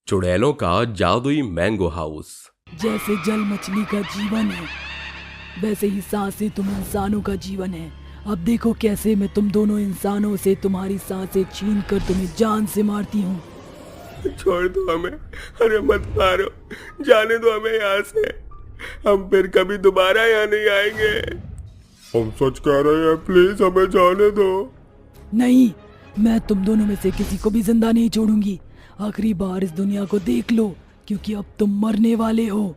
चुड़ैलों का जादुई mango house. जैसे जल मछली का जीवन है वैसे ही सांसें तुम इंसानों का जीवन है। अब देखो कैसे मैं तुम दोनों इंसानों से तुम्हारी सांसें छीन कर तुम्हें जान से मारती हूँ। छोड़ दो हमें, अरे मत मारो, जाने दो हमें यहाँ से। हम फिर कभी दोबारा यहाँ नहीं आएंगे। हम सच कह रहे हैं, प्लीज हमें जाने दो। नहीं, मैं तुम दोनों में से किसी को भी जिंदा नहीं छोड़ूंगी। आखिरी बार इस दुनिया को देख लो, क्योंकि अब तुम मरने वाले हो।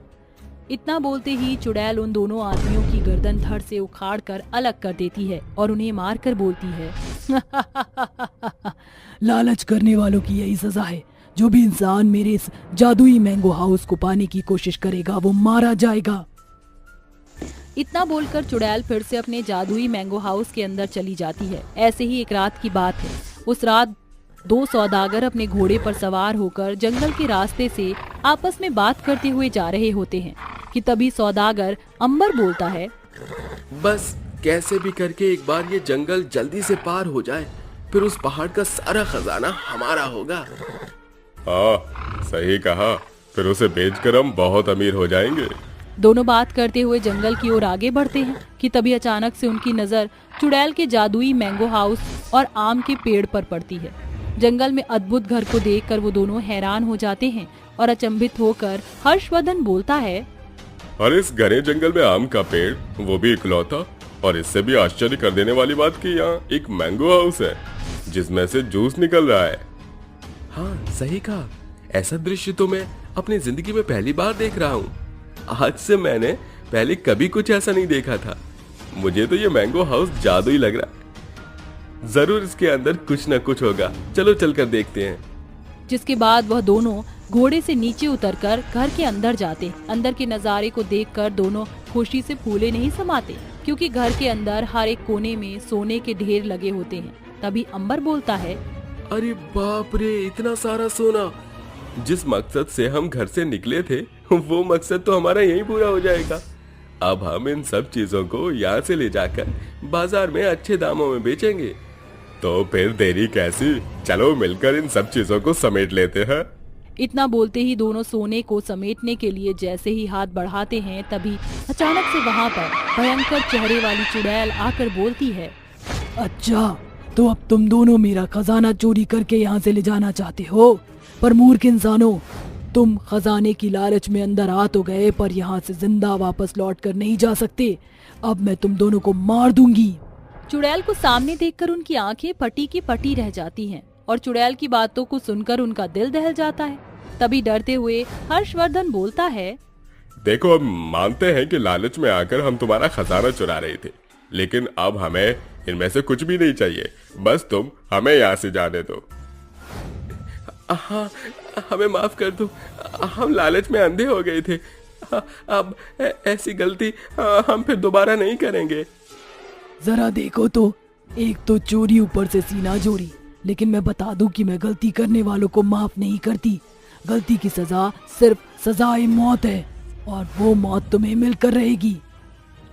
इतना बोलते ही चुड़ैल उन दोनों आदमियों की गर्दन धड़ से उखाड़ कर अलग कर देती है और उन्हें मार कर बोलती है लालच करने वालों की यही सजा है। जो भी इंसान मेरे इस जादुई मैंगो हाउस को पाने की कोशिश करेगा वो मारा जाएगा। इतना बोलकर चुड़ैल फिर से अपने जादुई मैंगो हाउस के अंदर चली जाती है। ऐसे ही एक रात की बात है। उस रात दो सौदागर अपने घोड़े पर सवार होकर जंगल के रास्ते से आपस में बात करते हुए जा रहे होते हैं कि तभी सौदागर अंबर बोलता है, बस कैसे भी करके एक बार ये जंगल जल्दी से पार हो जाए, फिर उस पहाड़ का सारा खजाना हमारा होगा। हाँ सही कहा, फिर उसे बेचकर हम बहुत अमीर हो जाएंगे। दोनों बात करते हुए जंगल की ओर आगे बढ़ते हैं कि तभी अचानक से उनकी नजर चुड़ैल के जादुई मैंगो हाउस और आम के पेड़ पर पड़ती है। जंगल में अद्भुत घर को देखकर वो दोनों हैरान हो जाते हैं और अचंभित होकर हर्षवर्धन बोलता है, अरे इस घने जंगल में आम का पेड़, वो भी इकलौता। और इससे भी आश्चर्य कर देने वाली बात कि यहाँ एक मैंगो हाउस है जिसमें से जूस निकल रहा है। हाँ सही कहा, ऐसा दृश्य तो मैं अपनी जिंदगी में पहली बार देख रहा हूँ। आज से मैंने पहले कभी कुछ ऐसा नहीं देखा था। मुझे तो ये मैंगो हाउस जादुई लग रहा है। जरूर इसके अंदर कुछ न कुछ होगा, चलो चलकर देखते हैं। जिसके बाद वह दोनों घोड़े से नीचे उतरकर घर के अंदर जाते। अंदर के नजारे को देखकर दोनों खुशी से फूले नहीं समाते, क्योंकि घर के अंदर हर एक कोने में सोने के ढेर लगे होते हैं। तभी अंबर बोलता है, अरे बाप रे, इतना सारा सोना! जिस मकसद से हम घर से निकले थे वो मकसद तो हमारा यहीं पूरा हो जाएगा। अब हम इन सब चीजों को यहाँ से ले जाकर बाजार में अच्छे दामों में बेचेंगे। तो फिर देरी कैसी, चलो मिलकर इन सब चीजों को समेट लेते हैं। इतना बोलते ही दोनों सोने को समेटने के लिए जैसे ही हाथ बढ़ाते हैं, तभी अचानक से वहाँ पर भयंकर चेहरे वाली चुड़ैल आकर बोलती है, अच्छा तो अब तुम दोनों मेरा खजाना चोरी करके यहाँ से ले जाना चाहते हो। पर मूर्ख इंसानों, तुम खजाने की लालच में अंदर आ तो गए, पर यहाँ से जिंदा वापस लौट कर नहीं जा सकते। अब मैं तुम दोनों को मार दूंगी। चुड़ैल को सामने देखकर उनकी आंखें पटी की पटी रह जाती हैं और चुड़ैल की बातों को सुनकर उनका दिल दहल जाता है। तभी डरते हुए हर्षवर्धन बोलता है, देखो अब मानते हैं कि लालच में आकर हम तुम्हारा खजाना चुरा रहे थे, लेकिन अब हमें इनमें से कुछ भी नहीं चाहिए। बस तुम हमें यहाँ से जाने दो। हाँ, हमें माफ कर दो, हम लालच में अंधे हो गए थे। अब ऐसी गलती हम फिर दोबारा नहीं करेंगे। जरा देखो तो, एक तो चोरी ऊपर से सीना जोरी। लेकिन मैं बता दूं कि मैं गलती करने वालों को माफ नहीं करती। गलती की सजा सिर्फ सजाए मौत है, और वो मौत तुम्हें मिलकर रहेगी।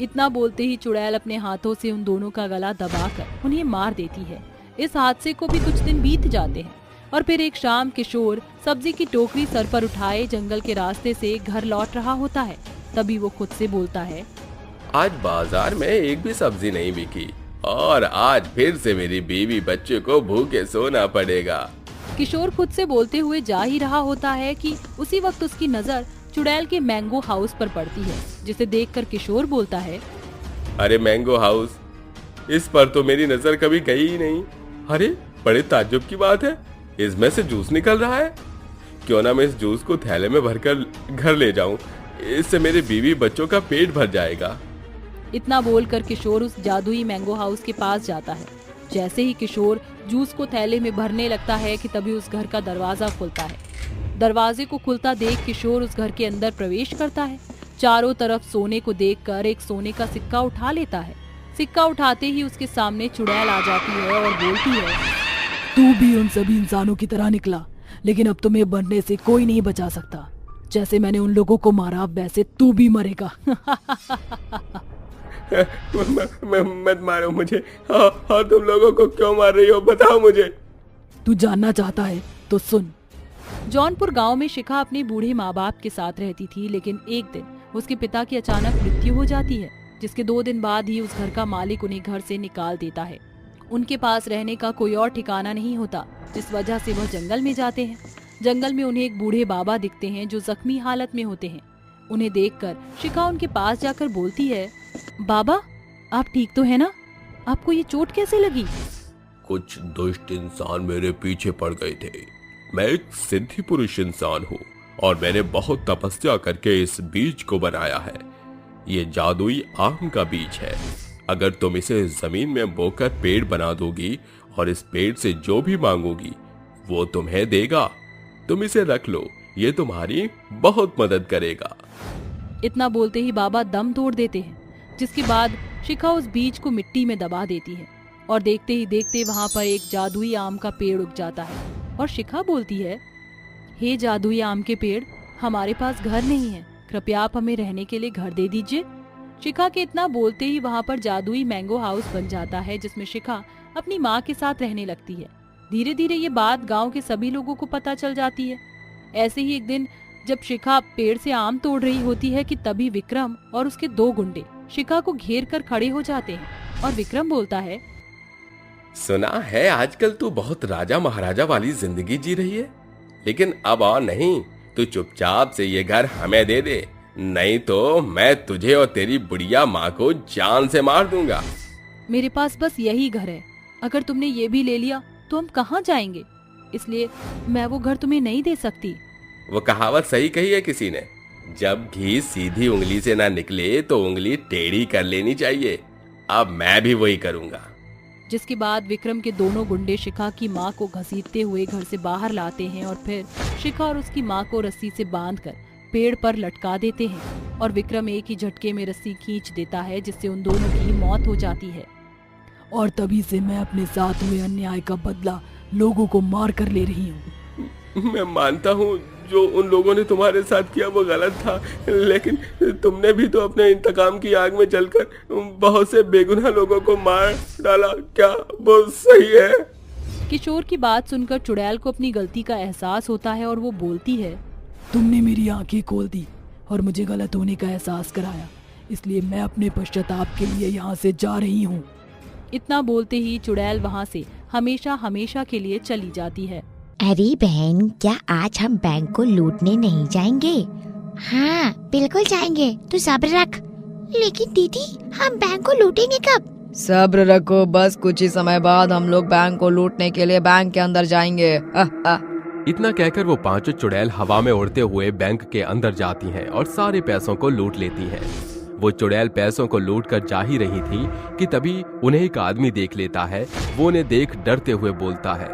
इतना बोलते ही चुड़ैल अपने हाथों से उन दोनों का गला दबाकर उन्हें मार देती है। इस हादसे को भी कुछ दिन बीत जाते हैं और फिर एक शाम किशोर सब्जी की टोकरी सर पर उठाए जंगल के रास्ते से घर लौट रहा होता है। तभी वो खुद से बोलता है, आज बाजार में एक भी सब्जी नहीं बिकी और आज फिर से मेरी बीवी बच्चे को भूखे सोना पड़ेगा। किशोर खुद से बोलते हुए जा ही रहा होता है कि उसी वक्त उसकी नजर चुड़ैल के मैंगो हाउस पर पड़ती है, जिसे देखकर किशोर बोलता है, अरे मैंगो हाउस, इस पर तो मेरी नजर कभी गई ही नहीं। अरे बड़े ताज्जुब की बात है, इसमें से जूस निकल रहा है। क्यों ना मैं इस जूस को थैले में भरकर घर ले जाऊं, इससे मेरे बीवी बच्चों का पेट भर जाएगा। इतना बोलकर किशोर उस जादुई मैंगो हाउस के पास जाता है। जैसे ही किशोर जूस को थैले में भरने लगता है कि तभी उस घर का दरवाजा खुलता है। दरवाजे को खुलता देख किशोर उस घर के अंदर प्रवेश करता है। चारों तरफ सोने को देखकर एक सोने का सिक्का उठा लेता है। सिक्का उठाते ही उसके सामने चुड़ैल आ जाती है और बोलती है, तू भी उन सभी इंसानों की तरह निकला, लेकिन अब तुम्हें मरने से कोई नहीं बचा सकता। जैसे मैंने उन लोगों को मारा, वैसे तू भी मरेगा। मत मारो मुझे। हाँ तुम लोगों को क्यों मार रही हो, बताओ मुझे। तू जानना चाहता है तो सुन। जौनपुर गांव में शिखा अपने बूढ़े माँ बाप के साथ रहती थी, लेकिन एक दिन उसके पिता की अचानक मृत्यु हो जाती है, जिसके 2 दिन बाद ही उस घर का मालिक उन्हें घर से निकाल देता है। उनके पास रहने का कोई और ठिकाना नहीं होता, जिस वजह से वह जंगल में जाते हैं। जंगल में उन्हें एक बूढ़े बाबा दिखते हैं जो जख्मी हालत में होते हैं। उन्हें देखकर शिखा उनके पास जाकर बोलती है, बाबा आप ठीक तो है ना? आपको ये चोट कैसे लगी? कुछ दुष्ट इंसान मेरे पीछे पड़ गए थे। मैं एक सिद्धि पुरुष इंसान हूँ और मैंने बहुत तपस्या करके इस बीज को बनाया है। ये जादुई आम का बीज है। अगर तुम इसे जमीन में बोकर पेड़ बना दोगी और इस पेड़ से जो भी मांगोगी वो तुम्हें देगा। तुम इसे रख लो, ये तुम्हारी बहुत मदद करेगा। इतना बोलते ही बाबा दम तोड़ देते हैं, जिसके बाद शिखा उस बीज को मिट्टी में दबा देती है और देखते ही देखते वहाँ पर एक जादुई आम का पेड़ उग जाता है। और शिखा बोलती है, हे जादुई आम के पेड़, हमारे पास घर नहीं है, कृपया आप हमें रहने के लिए घर दे दीजिए। शिखा के इतना बोलते ही वहाँ पर जादुई मैंगो हाउस बन जाता है, जिसमें शिखा अपनी माँ के साथ रहने लगती है। धीरे धीरे ये बात गांव के सभी लोगों को पता चल जाती है। ऐसे ही एक दिन जब शिखा पेड़ से आम तोड़ रही होती है कि तभी विक्रम और उसके 2 गुंडे शिखा को घेर कर खड़े हो जाते हैं। और विक्रम बोलता है, सुना है आजकल तू बहुत राजा महाराजा वाली जिंदगी जी रही है, लेकिन अब और नहीं, तू चुपचाप से ये घर हमें दे दे, नहीं तो मैं तुझे और तेरी बुढ़िया माँ को जान से मार दूंगा। मेरे पास बस यही घर है, अगर तुमने ये भी ले लिया तो हम कहाँ जाएंगे, इसलिए मैं वो घर तुम्हें नहीं दे सकती। वो कहावत सही कही है किसी ने, जब घी सीधी उंगली से ना निकले तो उंगली टेढ़ी कर लेनी चाहिए। अब मैं भी वही करूंगा। जिसके बाद विक्रम के दोनों गुंडे शिखा की माँ को घसीटते हुए घर से बाहर लाते हैं और फिर शिखा और उसकी माँ को रस्सी से बांधकर पेड़ पर लटका देते हैं। और विक्रम एक ही झटके में रस्सी खींच देता है, जिससे उन दोनों की मौत हो जाती है। और तभी से मैं अपने साथ हुए अन्याय का बदला लोगों को मार कर ले रही हूँ। मैं मानता हूँ जो उन लोगों ने तुम्हारे साथ किया वो गलत था, लेकिन तुमने भी तो अपने इंतकाम की आग में जलकर बहुत से बेगुनाह लोगों को मार डाला। क्या वो सही है? किशोर की बात सुनकर चुड़ैल को अपनी गलती का एहसास होता है और वो बोलती है, तुमने मेरी आंखें खोल दी और मुझे गलत होने का एहसास कराया, इसलिए मैं अपने पश्चाताप के लिए यहाँ से जा रही हूँ। इतना बोलते ही चुड़ैल वहाँ से हमेशा हमेशा के लिए चली जाती है। अरे बहन, क्या आज हम बैंक को लूटने नहीं जाएंगे? हाँ बिल्कुल जाएंगे, तू सब्र रख। लेकिन दीदी, हम बैंक को लूटेंगे कब? सब्र रखो, बस कुछ ही समय बाद हम लोग बैंक को लूटने के लिए बैंक के अंदर जाएंगे। इतना कहकर वो 5 चुड़ैल हवा में उड़ते हुए बैंक के अंदर जाती हैं और सारे पैसों को लूट लेती हैं। वो चुड़ैल पैसों को लूट कर जा ही रही थी कि तभी उन्हें एक आदमी देख लेता है। वो उन्हें देख डरते हुए बोलता है,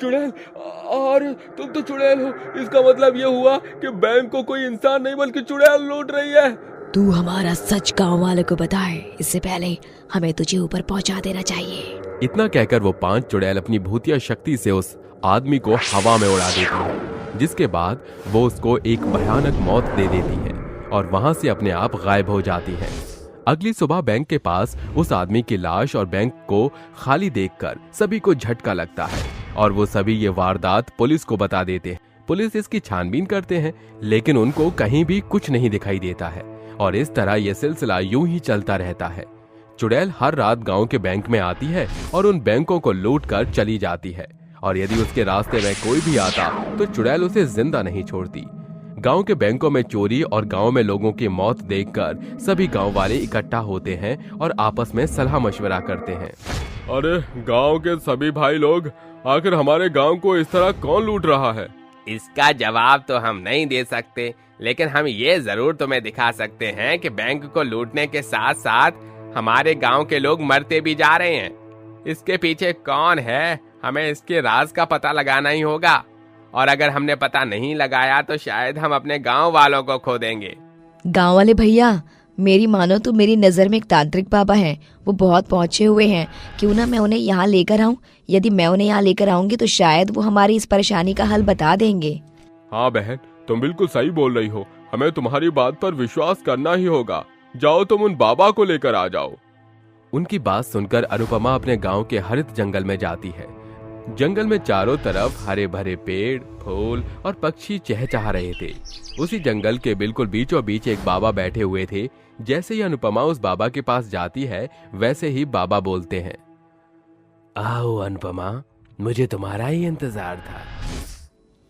चुड़ैल, और तुम तो चुड़ैल हो, इसका मतलब ये हुआ कि बैंक को कोई इंसान नहीं बल्कि चुड़ैल लूट रही है। तू हमारा सच गाँव वालों को बताए, इससे पहले हमें तुझे ऊपर पहुंचा देना चाहिए। इतना कहकर वो 5 चुड़ैल अपनी भूतिया शक्ति से उस आदमी को हवा में उड़ा देती है, जिसके बाद वो उसको एक भयानक मौत दे देती है और वहां से अपने आप गायब हो जाती है। अगली सुबह बैंक के पास उस आदमी की लाश और बैंक को खाली देखकर सभी को झटका लगता है और वो सभी ये वारदात पुलिस को बता देते हैं। पुलिस इसकी छानबीन करते हैं, लेकिन उनको कहीं भी कुछ नहीं दिखाई देता है और इस तरह यह सिलसिला यूं ही चलता रहता है। चुड़ैल हर रात गांव के बैंक में आती है और उन बैंकों को लूट कर चली जाती है और यदि उसके रास्ते में कोई भी आता तो चुड़ैल उसे जिंदा नहीं छोड़ती। गांव के बैंकों में चोरी और गांव में लोगों की मौत देखकर सभी गांव वाले इकट्ठा होते हैं और आपस में सलाह मशवरा करते हैं। अरे गांव के सभी भाई लोग, आखिर हमारे गांव को इस तरह कौन लूट रहा है? इसका जवाब तो हम नहीं दे सकते, लेकिन हम ये जरूर तुम्हें दिखा सकते हैं कि बैंक को लूटने के साथ साथ हमारे गांव के लोग मरते भी जा रहे हैं। इसके पीछे कौन है, हमें इसके राज का पता लगाना ही होगा, और अगर हमने पता नहीं लगाया तो शायद हम अपने गांव वालों को खो देंगे। गांव वाले भैया, मेरी मानो तो मेरी नजर में एक तांत्रिक बाबा हैं, वो बहुत पहुंचे हुए हैं। क्यों ना मैं उन्हें यहाँ लेकर आऊँ? यदि मैं उन्हें यहाँ लेकर आऊंगी तो शायद वो हमारी इस परेशानी का हल बता देंगे। हाँ बहन, तुम बिल्कुल सही बोल रही हो, हमें तुम्हारी बात पर विश्वास करना ही होगा। जाओ, तुम उन बाबा को लेकर आ जाओ। उनकी बात सुनकर अनुपमा अपने गांव के हरित जंगल में जाती है, जंगल में चारों तरफ हरे भरे पेड़, फूल और पक्षी चहचहा रहे थे। उसी जंगल के बिल्कुल बीचों बीच एक बाबा बैठे हुए थे। जैसे ही अनुपमा उस बाबा के पास जाती है, वैसे ही बाबा बोलते हैं, आओ अनुपमा, मुझे तुम्हारा ही इंतजार था।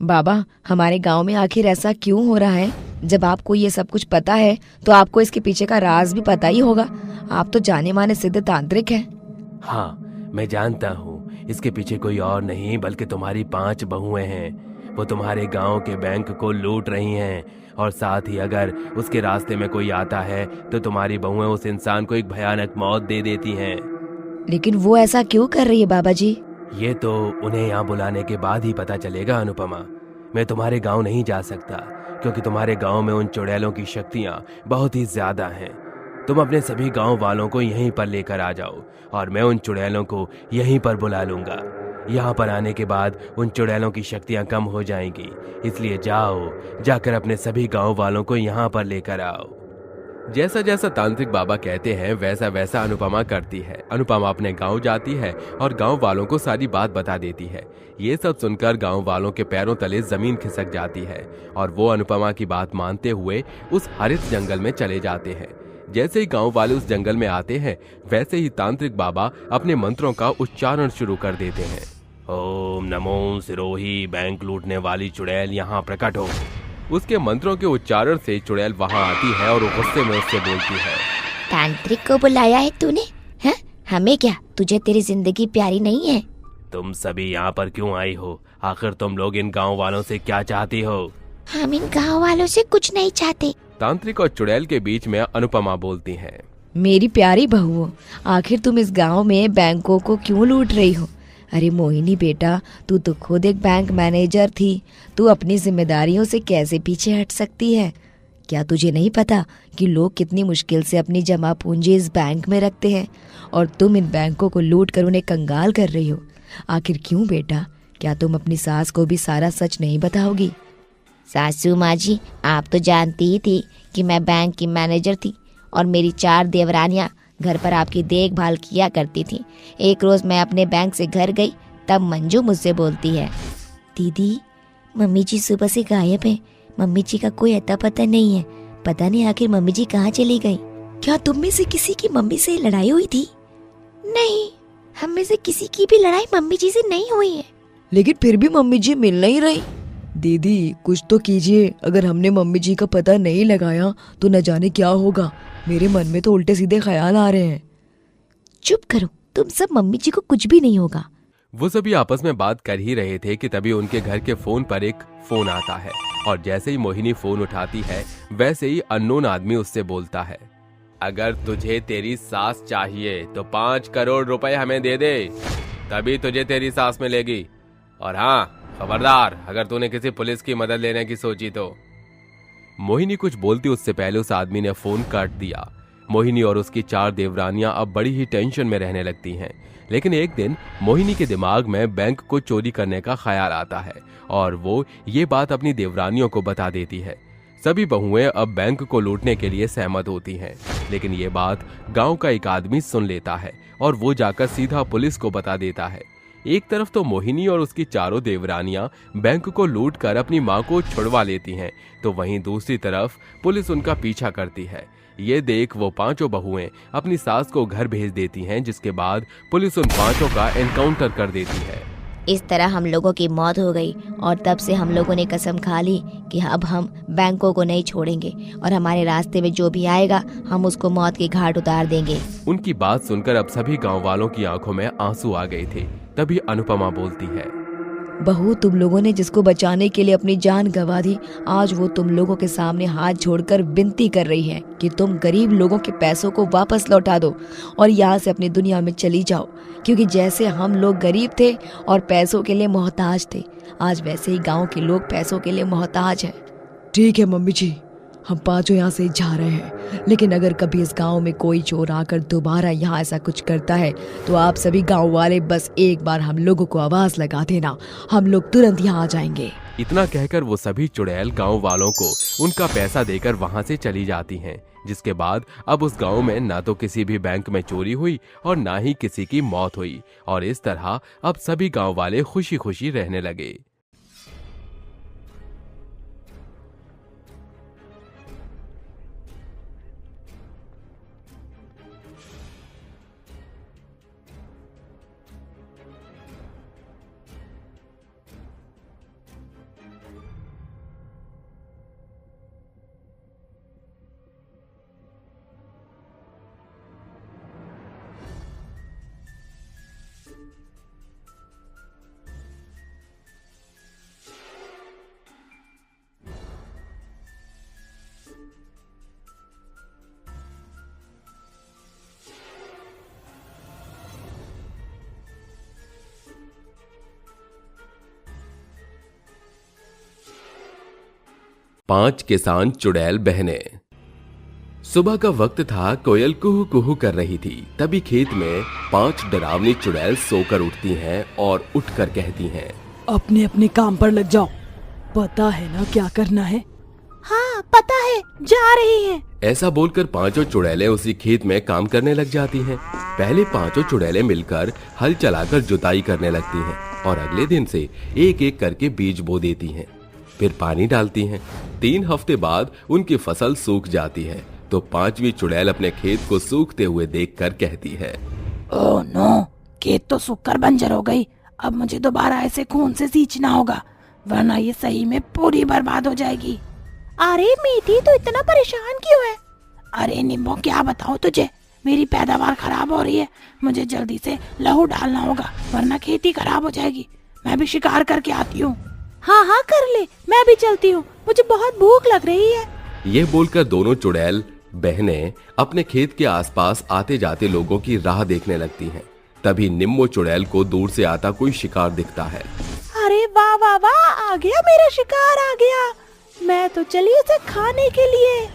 बाबा, हमारे गांव में आखिर ऐसा क्यों हो रहा है? जब आपको ये सब कुछ पता है तो आपको इसके पीछे का राज भी पता ही होगा। आप तो जाने माने सिद्ध तांत्रिक हैं। हाँ, मैं जानता हूँ। इसके पीछे कोई और नहीं बल्कि तुम्हारी 5 बहुएं हैं। वो तुम्हारे गांव के बैंक को लूट रही हैं, और साथ ही अगर उसके रास्ते में कोई आता है तो तुम्हारी बहुएं उस इंसान को एक भयानक मौत दे देती हैं। लेकिन वो ऐसा क्यों कर रही है बाबा जी? ये तो उन्हें यहाँ बुलाने के बाद ही पता चलेगा अनुपमा। मैं तुम्हारे गांव नहीं जा सकता क्योंकि तुम्हारे गांव में उन चुड़ैलों की शक्तियाँ बहुत ही ज्यादा हैं। तुम अपने सभी गांव वालों को यहीं पर लेकर आ जाओ और मैं उन चुड़ैलों को यहीं पर बुला लूंगा। यहाँ पर आने के बाद उन चुड़ैलों की शक्तियाँ कम हो जाएंगी, इसलिए जाकर अपने सभी गांव वालों को यहाँ पर लेकर आओ। जैसा जैसा तांत्रिक बाबा कहते हैं वैसा वैसा अनुपमा करती है। अनुपमा अपने गांव जाती है और गांव वालों को सारी बात बता देती है। ये सब सुनकर गांव वालों के पैरों तले जमीन खिसक जाती है और वो अनुपमा की बात मानते हुए उस हरित जंगल में चले जाते हैं। जैसे ही गांव वाले उस जंगल में आते हैं वैसे ही तांत्रिक बाबा अपने मंत्रों का उच्चारण शुरू कर देते हैं। ओम नमो सिरोही, बैंक लूटने वाली चुड़ैल यहाँ प्रकट हो। उसके मंत्रों के उच्चारण से चुड़ैल वहाँ आती है और गुस्से में उससे बोलती है, तांत्रिक को बुलाया है तूने? हैं? हमें क्या, तुझे तेरी जिंदगी प्यारी नहीं है? तुम सभी यहाँ पर क्यों आई हो? आखिर तुम लोग इन गांव वालों से क्या चाहती हो? हम इन गाँव वालों से कुछ नहीं चाहते। तांत्रिक और चुड़ैल के बीच में अनुपमा बोलती है, मेरी प्यारी बहुओं, आखिर तुम इस गांव में बैंकों को क्यों लूट रही हो? अरे मोहिनी बेटा, तू तो खुद एक बैंक मैनेजर थी। तू अपनी जिम्मेदारियों से कैसे पीछे हट सकती है? क्या तुझे नहीं पता कि लोग कितनी मुश्किल से अपनी जमा पूंजी इस बैंक में रखते हैं और तुम इन बैंकों को लूट कर उन्हें कंगाल कर रही हो? आखिर क्यों बेटा? क्या तुम अपनी सास को भी सारा सच नहीं बताओगी? सासू माँ जी, आप तो जानती ही थी कि मैं बैंक की मैनेजर थी और मेरी 4 देवरानियाँ घर पर आपकी देखभाल किया करती थी। एक रोज मैं अपने बैंक से घर गई, तब मंजू मुझसे बोलती है, दीदी मम्मी जी सुबह से गायब है। मम्मी जी का कोई अता पता नहीं है। पता नहीं आखिर मम्मी जी कहाँ चली गई। क्या तुम में से किसी की मम्मी से लड़ाई हुई थी? नहीं, हम में से किसी की भी लड़ाई मम्मी जी से नहीं हुई है। लेकिन फिर भी मम्मी जी मिल नहीं रही। दीदी कुछ तो कीजिए, अगर हमने मम्मी जी का पता नहीं लगाया तो न जाने क्या होगा। मेरे मन में तो उल्टे सीधे ख्याल आ रहे हैं। चुप करो तुम सब, मम्मी जी को कुछ भी नहीं होगा। वो सभी आपस में बात कर ही रहे थे कि तभी उनके घर के फोन पर एक फोन आता है और जैसे ही मोहिनी फोन उठाती है वैसे ही अननोन आदमी उससे बोलता है, अगर तुझे तेरी सास चाहिए तो 5 करोड़ रुपए हमें दे दे, तभी तुझे तेरी सास मिलेगी। और हाँ, खबरदार अगर तूने किसी पुलिस की मदद लेने की सोची तो। मोहिनी कुछ बोलती उससे पहले उस आदमी ने फोन काट दिया। मोहिनी और उसकी 4 देवरानियां अब बड़ी ही टेंशन में रहने लगती हैं। लेकिन एक दिन मोहिनी के दिमाग में बैंक को चोरी करने का ख्याल आता है और वो ये बात अपनी देवरानियों को बता देती है। सभी बहुएं अब बैंक को लूटने के लिए सहमत होती हैं। लेकिन ये बात गांव का एक आदमी सुन लेता है और वो जाकर सीधा पुलिस को बता देता है। एक तरफ तो मोहिनी और उसकी 4 देवरानियां बैंक को लूटकर अपनी मां को छुड़वा लेती हैं, तो वहीं दूसरी तरफ पुलिस उनका पीछा करती है। ये देख वो 5 बहुएं अपनी सास को घर भेज देती हैं, जिसके बाद पुलिस उन 5 का एनकाउंटर कर देती है। इस तरह हम लोगों की मौत हो गई और तब से हम लोगों ने कसम खा ली कि अब हम बैंकों को नहीं छोड़ेंगे और हमारे रास्ते में जो भी आएगा हम उसको मौत के घाट उतार देंगे। उनकी बात सुनकर अब सभी गांव वालों की आंखों में आंसू आ गए थे। तभी अनुपमा बोलती है, बहू, तुम लोगों ने जिसको बचाने के लिए अपनी जान गंवा दी, आज वो तुम लोगों के सामने हाथ जोड़कर विनती कर रही है कि तुम गरीब लोगों के पैसों को वापस लौटा दो और यहाँ से अपनी दुनिया में चली जाओ। क्योंकि जैसे हम लोग गरीब थे और पैसों के लिए मोहताज थे, आज वैसे ही गांव के लोग पैसों के लिए मोहताज हैं। ठीक है मम्मी जी, हम 5 यहाँ से जा रहे हैं, लेकिन अगर कभी इस गांव में कोई चोर आकर दोबारा यहाँ ऐसा कुछ करता है तो आप सभी गांव वाले बस एक बार हम लोगों को आवाज लगा देना, हम लोग तुरंत यहाँ आ जाएंगे। इतना कहकर वो सभी चुड़ैल गांव वालों को उनका पैसा देकर वहां से चली जाती हैं, जिसके बाद अब उस गांव में ना तो किसी भी बैंक में चोरी हुई और ना ही किसी की मौत हुई, और इस तरह अब सभी गांव वाले खुशी खुशी रहने लगे। पांच किसान चुड़ैल बहनें। सुबह का वक्त था, कोयल कुहू कुहू कर रही थी। तभी खेत में 5 डरावनी चुड़ैल सोकर उठती हैं और उठकर कहती हैं, अपने अपने काम पर लग जाओ, पता है ना क्या करना है। हाँ पता है, जा रही है। ऐसा बोलकर पांचों चुड़ैलें उसी खेत में काम करने लग जाती हैं। पहले पांचों चुड़ैलें मिलकर हल चलाकर जुताई करने लगती हैं और अगले दिन से एक एक करके बीज बो देती हैं, फिर पानी डालती हैं। 3 हफ्ते बाद उनकी फसल सूख जाती है तो 5वीं चुड़ैल अपने खेत को सूखते हुए देखकर कहती है, ओह नो, खेत तो सूखकर बंजर हो गई। अब मुझे दोबारा ऐसे खून से सींचना होगा, वरना ये सही में पूरी बर्बाद हो जाएगी। अरे मीठी, तो इतना परेशान क्यों है? अरे निम्बो, क्या बताऊं तुझे, मेरी पैदावार खराब हो रही है। मुझे जल्दी से लहू डालना होगा, वरना खेती खराब हो जाएगी। मैं भी शिकार करके आती हूँ। हाँ हाँ कर ले, मैं भी चलती हूँ, मुझे बहुत भूख लग रही है। ये बोलकर दोनों चुड़ैल बहनें अपने खेत के आसपास आते जाते लोगों की राह देखने लगती हैं। तभी निम्बो चुड़ैल को दूर से आता कोई शिकार दिखता है। अरे वाह वाह वाह, आ गया मेरा शिकार, आ गया। मैं तो चली उसे खाने के लिए।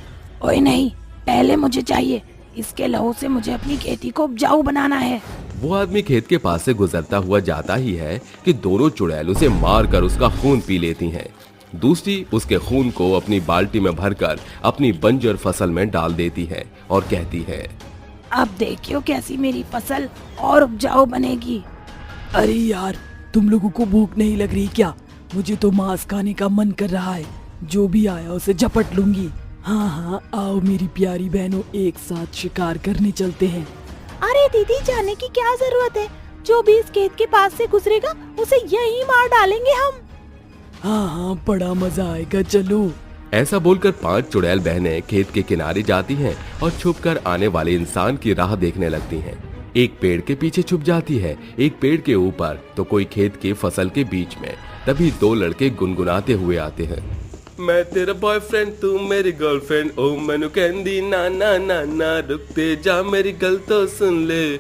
ओए नहीं, पहले मुझे चाहिए, इसके लहू से मुझे अपनी खेती को उपजाऊ बनाना है। वो आदमी खेत के पास से गुजरता हुआ जाता ही है कि दोनों चुड़ैल उसे मार कर उसका खून पी लेती हैं। दूसरी उसके खून को अपनी बाल्टी में भरकर अपनी बंजर फसल में डाल देती है और कहती है, अब देखियो कैसी मेरी फसल और उपजाऊ बनेगी। अरे यार, तुम लोगों को भूख नहीं लग रही क्या? मुझे तो मांस खाने का मन कर रहा है, जो भी आया उसे झपट लूंगी। हाँ हाँ, आओ मेरी प्यारी बहनों, एक साथ शिकार करने चलते हैं। अरे दीदी, जाने की क्या जरूरत है, जो भी इस खेत के पास से गुजरेगा उसे यहीं मार डालेंगे हम। हाँ हाँ, बड़ा मजा आएगा, चलो। ऐसा बोलकर 5 चुड़ैल बहनें खेत के किनारे जाती हैं और छुपकर आने वाले इंसान की राह देखने लगती हैं। एक पेड़ के पीछे छुप जाती है, एक पेड़ के ऊपर तो कोई खेत की फसल के बीच में। तभी 2 लड़के गुनगुनाते हुए आते हैं, मैं तेरा बॉयफ्रेंड, तू मेरी गर्लफ्रेंड, ओ मैनू कहंदी ना ना ना ना, रुकते जा मेरी गल तो सुन ले,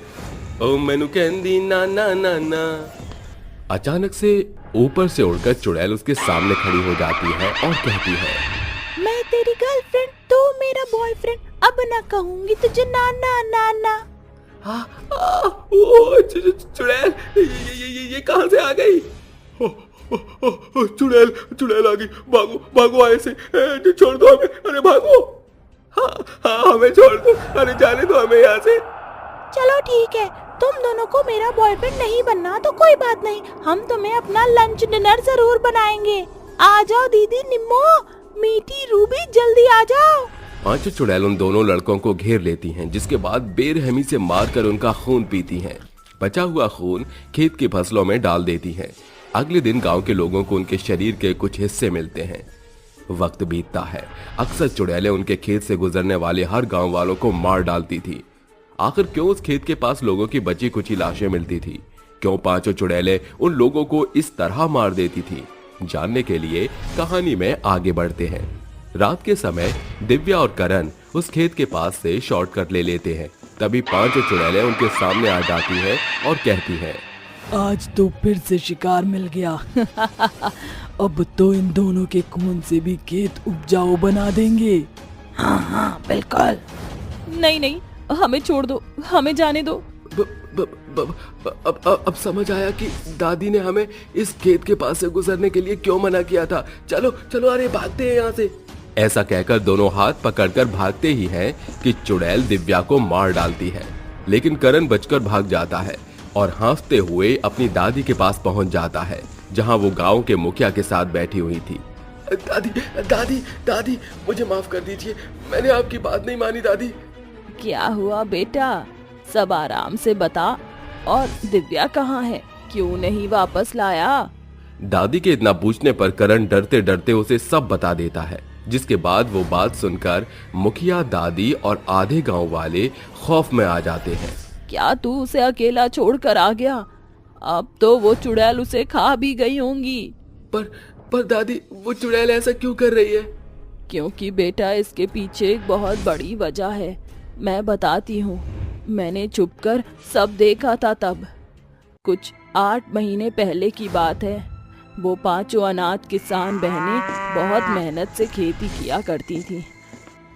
ओ मैनू कहंदी ना ना ना ना। अचानक से ऊपर से उड़कर चुड़ैल उसके सामने खड़ी हो जाती है और कहती है, मैं तेरी गर्लफ्रेंड, तू मेरा बॉयफ्रेंड, अब ना कहूंगी तुझे ना ना ना ना। चुड़ैल, ये कहाँ से आ गई? चुड़ैल चुड़ैल आ गई, भागो भागो, ऐसे छोड़ दो हमें, अरे भागो। हाँ हमें छोड़ दो, अरे जाने दो हमें यहाँ से। चलो ठीक है, तुम दोनों को मेरा बॉयफ्रेंड नहीं बनना तो कोई बात नहीं, हम तुम्हें अपना लंच डिनर जरूर बनाएंगे। आ जाओ दीदी निम्मो, मीठी, रूबी, जल्दी आ जाओ। 5 चुड़ैल उन दोनों लड़कों को घेर लेती हैं, जिसके बाद बेरहमी से मारकर उनका खून पीती हैं। बचा हुआ खून खेत की फसलों में डाल देती हैं। अगले दिन गांव के लोगों को उनके शरीर के कुछ हिस्से मिलते हैं। वक्त बीतता है, अक्सर चुड़ैलें उनके खेत से गुजरने वाले हर गांव वालों को मार डालती थी। आखिर क्यों उस खेत के पास लोगों की बची कुची लाशें मिलती थी? क्यों 5 चुड़ैलें उन लोगों को इस तरह मार देती थी? जानने के लिए कहानी में आगे बढ़ते हैं। रात के समय दिव्या और करण उस खेत के पास से शॉर्टकट ले लेते हैं। तभी 5 चुड़ैलें उनके सामने आ जाती हैं और कहती हैं, आज तो फिर से शिकार मिल गया। अब तो इन दोनों के खून से भी खेत उपजाऊ बना देंगे। हाँ हाँ बिल्कुल। नहीं नहीं, हमें छोड़ दो, हमें जाने दो। अब समझ आया कि दादी ने हमें इस खेत के पास से गुजरने के लिए क्यों मना किया था। चलो चलो, अरे भागते हैं यहाँ से। ऐसा कहकर दोनों हाथ पकड़कर भागते ही हैं कि चुड़ैल दिव्या को मार डालती है, लेकिन करण बचकर भाग जाता है और हाँफते हुए अपनी दादी के पास पहुंच जाता है, जहां वो गांव के मुखिया के साथ बैठी हुई थी। दादी दादी दादी, मुझे माफ कर दीजिए, मैंने आपकी बात नहीं मानी दादी। क्या हुआ बेटा, सब आराम से बता। और दिव्या कहाँ है, क्यों नहीं वापस लाया? दादी के इतना पूछने पर करण डरते डरते उसे सब बता देता है, जिसके बाद वो बात सुनकर मुखिया, दादी और आधे गांव वाले खौफ में आ जाते हैं। क्या तू उसे अकेला छोड़कर आ गया? अब तो वो चुड़ैल उसे खा भी गई होंगी। पर दादी, वो चुड़ैल ऐसा क्यों कर रही है? क्योंकि बेटा, इसके पीछे एक बहुत बड़ी वजह है। मैं बताती हूँ। मैंने छुपकर सब देखा था तब। कुछ 8 महीने पहले की बात है। वो 5 अनाथ किसान बहनें बहुत मेहनत से खेती किया करती थी।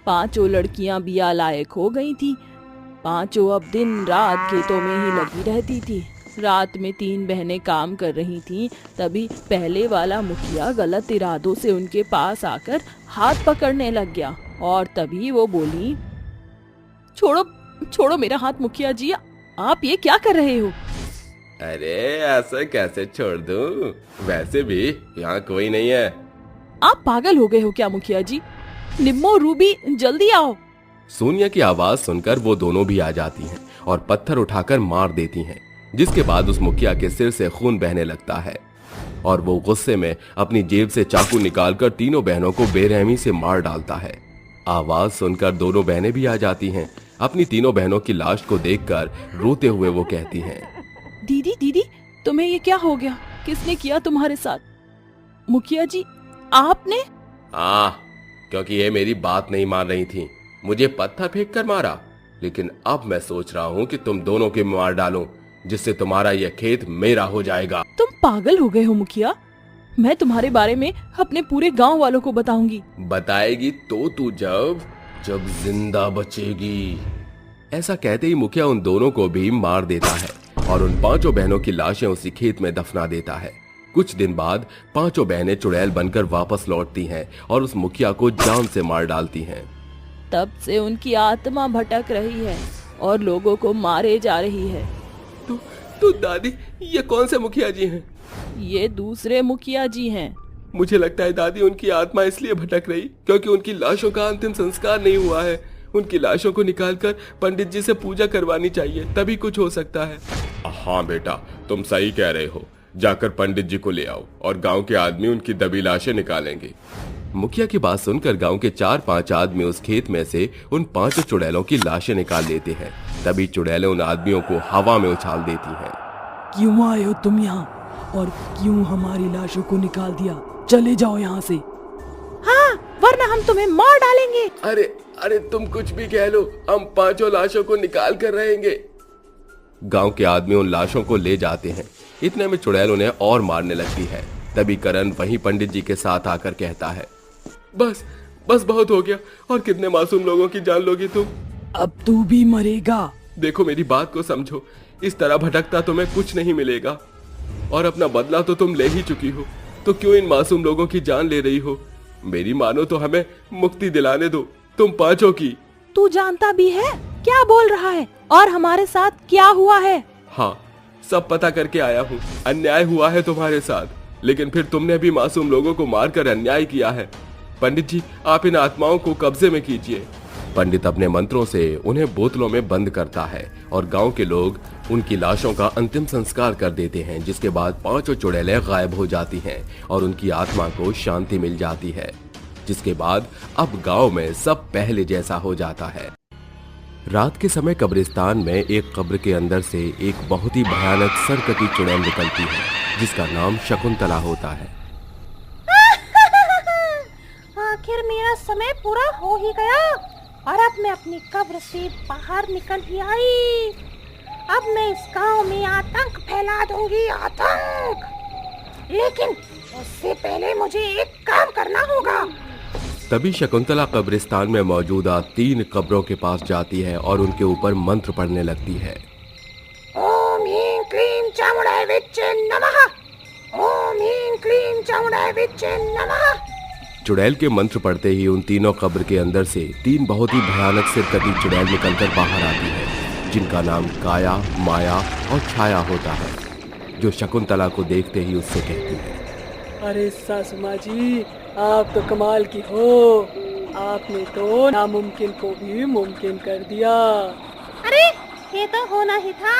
5 लड़कियां बिया लायक हो गई थी। 5 अब दिन रात खेतों में ही लगी रहती थी। रात में 3 बहनें काम कर रही थीं, तभी पहले वाला मुखिया गलत इरादों से उनके पास आकर हाथ पकड़ने लग गया। और तभी वो बोली, छोड़ो छोड़ो मेरा हाथ मुखिया जी, आप ये क्या कर रहे हो? अरे ऐसा कैसे छोड़ दूं? वैसे भी यहाँ कोई नहीं है। आप पागल हो गए हो क्या मुखिया जी? निम्मो, रूबी, जल्दी आओ। सोनिया की आवाज सुनकर वो दोनों भी आ जाती हैं और पत्थर उठाकर मार देती हैं, जिसके बाद उस मुखिया के सिर से खून बहने लगता है और वो गुस्से में अपनी जेब से चाकू निकालकर तीनों बहनों को बेरहमी से मार डालता है। आवाज सुनकर दोनों बहनें भी आ जाती हैं। अपनी तीनों बहनों की लाश को देखकर रोते हुए वो कहती हैं, दीदी दीदी, तुम्हें ये क्या हो गया? किसने किया तुम्हारे साथ? मुखिया जी, आपने? क्योंकि ये मेरी बात नहीं मान रही थी, मुझे पत्थर फेंक कर मारा। लेकिन अब मैं सोच रहा हूँ कि तुम दोनों के मार डालूं, जिससे तुम्हारा यह खेत मेरा हो जाएगा। तुम पागल हो गए हो मुखिया। मैं तुम्हारे बारे में अपने पूरे गांव वालों को बताऊंगी। बताएगी तो तू जब जिंदा बचेगी। ऐसा कहते ही मुखिया उन दोनों को भी मार देता है और उन 5 बहनों की लाशें उसी खेत में दफना देता है। कुछ दिन बाद 5 बहनें चुड़ैल बनकर वापस लौटती हैं और उस मुखिया को जान से मार डालती हैं। तब से उनकी आत्मा भटक रही है और लोगों को मारे जा रही है। तो दादी, ये कौन से मुखिया जी हैं? ये दूसरे मुखिया जी हैं। मुझे लगता है दादी, उनकी आत्मा इसलिए भटक रही क्योंकि उनकी लाशों का अंतिम संस्कार नहीं हुआ है। उनकी लाशों को निकालकर पंडित जी से पूजा करवानी चाहिए, तभी कुछ हो सकता है। हाँ बेटा, तुम सही कह रहे हो। जाकर पंडित जी को ले आओ और गांव के आदमी उनकी दबी लाशें निकालेंगे। मुखिया की बात सुनकर गांव के 4-5 आदमी उस खेत में से उन 5 चुड़ैलों की लाशें निकाल लेते हैं। तभी चुड़ैलें उन आदमियों को हवा में उछाल देती हैं। क्यों आए हो तुम यहाँ और क्यों हमारी लाशों को निकाल दिया? चले जाओ यहाँ से। हाँ, वरना हम तुम्हें मार डालेंगे। अरे तुम कुछ भी कह लो, हम 5 लाशों को निकाल कर रहेंगे। गांव के आदमी उन लाशों को ले जाते हैं। इतने में चुड़ैल उन्हें और मारने लगती है। तभी करण वहीं पंडित जी के साथ आकर कहता है, बस बहुत हो गया। और कितने मासूम लोगों की जान लोगी तुम? अब तू भी मरेगा। देखो, मेरी बात को समझो। इस तरह भटकता तुम्हें कुछ नहीं मिलेगा और अपना बदला तो तुम ले ही चुकी हो, तो क्यों इन मासूम लोगों की जान ले रही हो? मेरी मानो तो हमें मुक्ति दिलाने दो, तुम 5 की। तू जानता भी है क्या बोल रहा है और हमारे साथ क्या हुआ है? हाँ, सब पता करके आया हूँ। अन्याय हुआ है तुम्हारे साथ, लेकिन फिर तुमने भी मासूम लोगों को मारकर अन्याय किया है। पंडित जी, आप इन आत्माओं को कब्जे में कीजिए। पंडित अपने मंत्रों से उन्हें बोतलों में बंद करता है और गांव के लोग उनकी लाशों का अंतिम संस्कार कर देते हैं, जिसके बाद 5 चुड़ैलें गायब हो जाती हैं और उनकी आत्मा को शांति मिल जाती है। जिसके बाद अब गांव में सब पहले जैसा हो जाता है। रात के समय कब्रिस्तान में एक कब्र के अंदर से एक बहुत ही भयानक सरकती चुड़ैल निकलती है, जिसका नाम शकुंतला होता है। आखिर मेरा समय पूरा हो ही गया और अब मैं अपनी कब्र से बाहर निकल ही आई। अब मैं इस गांव में आतंक फैला दूंगी, आतंक। लेकिन उससे पहले मुझे एक काम करना होगा। तभी शकुंतला कब्रिस्तान में मौजूदा 3 कब्रों के पास जाती है और उनके ऊपर मंत्र पढ़ने लगती है। ओम चामुंडाय विच्चे नमः। चुड़ैल के मंत्र पढ़ते ही उन तीनों कब्र के अंदर से 3 बहुत ही भयानक सिरकटी चुड़ैल निकलकर बाहर आती है, जिनका नाम काया, माया और छाया होता है, जो शकुंतला को देखते ही उससे कहती है, अरे सासू माँ जी, आप तो कमाल की हो। आपने तो नामुमकिन को भी मुमकिन कर दिया। अरे ये तो होना ही था।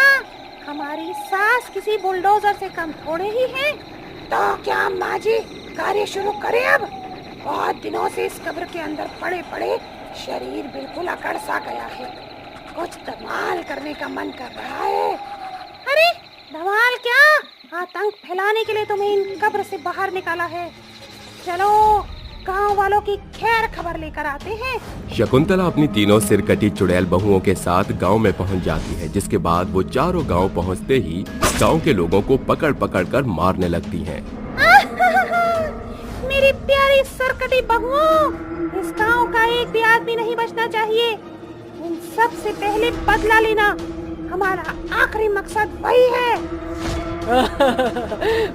हमारी सास किसी बुलडोजर से कम थोड़े ही है। तो क्या माँ जी कार्य शुरू करें अब? बहुत दिनों से इस कब्र के अंदर पड़े पड़े शरीर बिल्कुल अकड़ सा गया है। कुछ धमाल करने का मन कर रहा है। अरे धमाल क्या? आतंक फैलाने के लिए तुम्हें इन कब्र से बाहर निकाला है। चलो गांव वालों की खैर खबर लेकर आते हैं। शकुंतला अपनी तीनों सिरकटी चुड़ैल बहुओं के साथ गांव में पहुंच जाती है, जिसके बाद वो चारों गांव पहुंचते ही गांव के लोगों को पकड़ पकड़ कर मारने लगती हैं। मेरी प्यारी सरकटी बहुओं, इस गांव का एक भी आदमी नहीं बचना चाहिए। इन सब से पहले बदला लेना हमारा आखिरी मकसद वही है।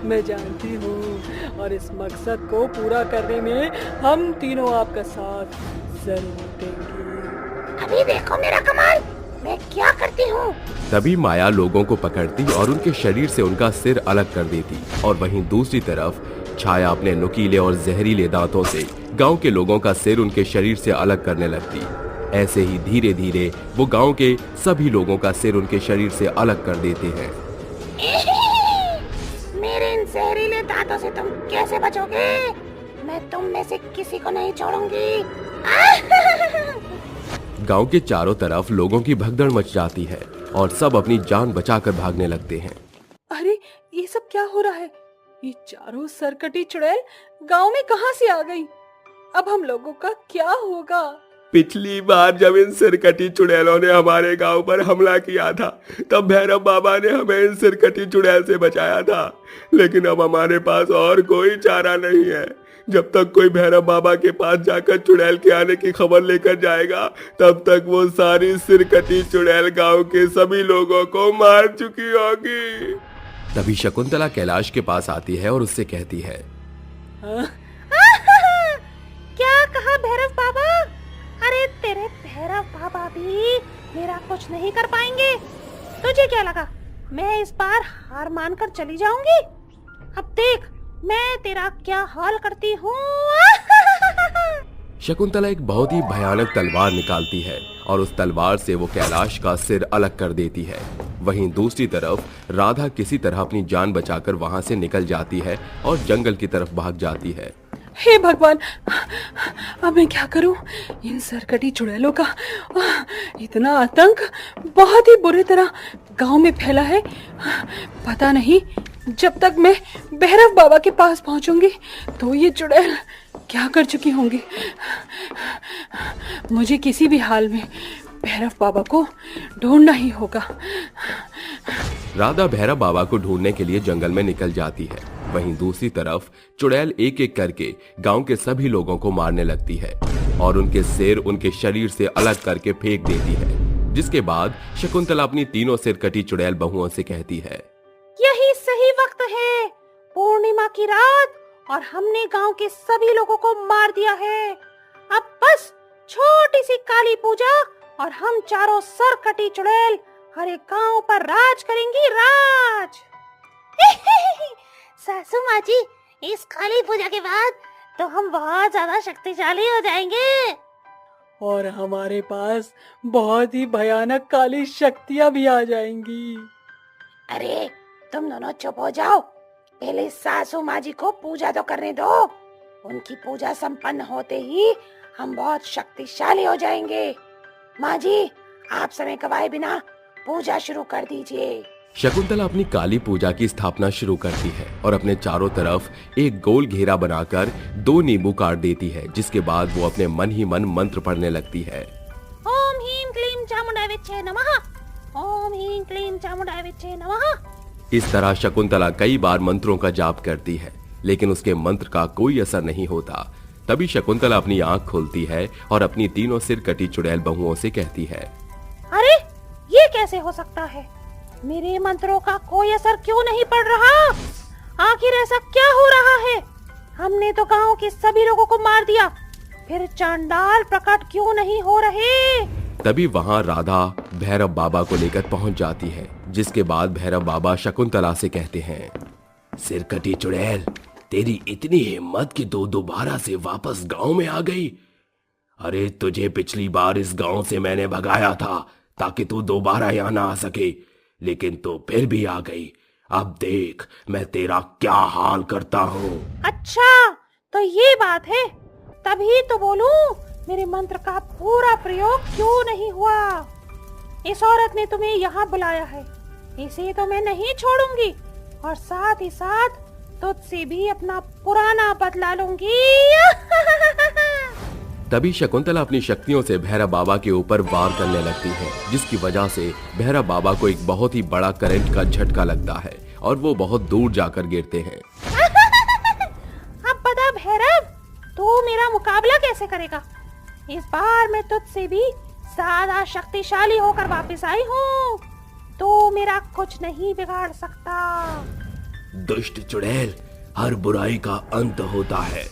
मैं जानती हूँ, और इस मकसद को पूरा करने में हम तीनों आपका साथ जरूर देंगे। अभी देखो मेरा कमाल, मैं क्या करती हूँ। तभी माया लोगों को पकड़ती और उनके शरीर से उनका सिर अलग कर देती, और वहीं दूसरी तरफ छाया अपने नुकीले और जहरीले दांतों से गांव के लोगों का सिर उनके शरीर से अलग करने लगती। ऐसे ही धीरे धीरे वो गांव के सभी लोगों का सिर उनके शरीर से अलग कर देते हैं। मेरे इन जहरीले दांतों से तुम कैसे बचोगे? मैं तुम में से किसी को नहीं छोड़ूंगी। गांव के चारों तरफ लोगों की भगदड़ मच जाती है और सब अपनी जान बचाकर भागने लगते हैं। अरे ये सब क्या हो रहा है? ये चारों सरकटी चुड़ैल गांव में कहां से आ गई? अब हम लोगों का क्या होगा? पिछली बार जब इन सिरकटी चुड़ैलों ने हमारे गांव पर हमला किया था, तब भैरव बाबा ने हमें इन सिरकटी चुड़ैल से बचाया था। लेकिन अब हमारे पास और कोई चारा नहीं है। जब तक कोई भैरव बाबा के पास जाकर चुड़ैल के आने की खबर लेकर जाएगा, तब तक वो सारी सिरकटी चुड़ैल गांव के सभी लोगों को मार चुकी होगी। तभी शकुंतला कैलाश के पास आती है और उससे कहती है, क्या कहा भैरव बाबा? अरे तेरे भैरव बाबा भी मेरा कुछ नहीं कर पाएंगे। तुझे क्या लगा मैं इस बार हार मानकर चली जाऊंगी? अब देख मैं तेरा क्या हाल करती हूँ। शकुंतला एक बहुत ही भयानक तलवार निकालती है और उस तलवार से वो कैलाश का सिर अलग कर देती है। वहीं दूसरी तरफ राधा किसी तरह अपनी जान बचाकर वहां से निकल जाती है और जंगल की तरफ भाग जाती है। हे भगवान, अब मैं क्या करूं? इन सरकटी चुड़ैलों का इतना आतंक बहुत ही बुरी तरह गांव में फैला है। पता नहीं जब तक मैं भैरव बाबा के पास पहुंचूंगी तो ये चुड़ैल क्या कर चुकी होंगी। मुझे किसी भी हाल में भैरव बाबा को ढूंढना ही होगा। राधा भैरव बाबा को ढूंढने के लिए जंगल में निकल जाती है। वहीं दूसरी तरफ चुड़ैल एक एक करके गांव के सभी लोगों को मारने लगती है और उनके सिर उनके शरीर से अलग करके फेंक देती है। जिसके बाद शकुंतला अपनी तीनों सिरकटी चुड़ैल बहुओं से कहती है, यही सही वक्त है, पूर्णिमा की रात, और हमने गांव के सभी लोगों को मार दिया है। अब बस छोटी सी काली पूजा और हम चारों सरकटी चुड़ैल हर एक गांव पर राज करेंगी, राज। सासू माँ जी, इस काली पूजा के बाद तो हम बहुत ज्यादा शक्तिशाली हो जाएंगे और हमारे पास बहुत ही भयानक काली शक्तियाँ भी आ जाएंगी। अरे तुम दोनों चुप हो जाओ, पहले सासू माँ जी को पूजा तो करने दो। उनकी पूजा संपन्न होते ही हम बहुत शक्तिशाली हो जाएंगे। माँ जी, आप समय गवाए बिना पूजा शुरू कर दीजिए। शकुंतला अपनी काली पूजा की स्थापना शुरू करती है और अपने चारों तरफ एक गोल घेरा बनाकर 2 नींबू काट देती है। जिसके बाद वो अपने मन ही मन मंत्र पढ़ने लगती है। ओम ह्रीं क्लीं चामुंडाय विच्चे नमः, ओम ह्रीं क्लीं चामुंडाय विच्चे नमः। इस तरह शकुंतला कई बार मंत्रों का जाप करती है, लेकिन उसके मंत्र का कोई असर नहीं होता। तभी शकुंतला अपनी आंख खोलती है और अपनी तीनों सिरकटी चुड़ैल बहुओं से कहती है, अरे ये कैसे हो सकता है? मेरे मंत्रों का कोई असर क्यों नहीं पड़ रहा? आखिर ऐसा क्या हो रहा है? हमने तो गांव के सभी लोगों को मार दिया, फिर चांडाल प्रकट क्यों नहीं हो रहे? तभी वहां राधा भैरव बाबा को लेकर पहुंच जाती है, जिसके बाद भैरव बाबा शकुंतला से कहते हैं, सिरकटी चुड़ैल, तेरी इतनी हिम्मत कि तू दोबारा से वापस गांव में आ गई। अरे तुझे पिछली बार इस गांव से मैंने भगाया था ताकि तू दोबारा यहाँ ना आ सके, लेकिन तू फिर भी आ गई। अब देख मैं तेरा क्या हाल करता हूँ। अच्छा तो ये बात है, तभी तो बोलूं मेरे मंत्र का पूरा प्रयोग क्यों नहीं हुआ। इस औरत ने तुम्हें यहाँ बुलाया है, इसे तो मैं नहीं छोड़ूंगी और साथ ही साथ तुझसे भी अपना पुराना बदला लूंगी। तभी शकुंतला अपनी शक्तियों से भैरव बाबा के ऊपर वार करने लगती है, जिसकी वजह से भैरव बाबा को एक बहुत ही बड़ा करंट का झटका लगता है और वो बहुत दूर जाकर गिरते हैं। अब बता भैरव, तू मेरा मुकाबला कैसे करेगा? इस बार मैं तुझसे भी ज्यादा शक्तिशाली होकर वापस आई हूँ, तो मेरा कुछ नहीं बिगाड़ सकता। दुष्ट चुड़ैल, हर बुराई का अंत होता है।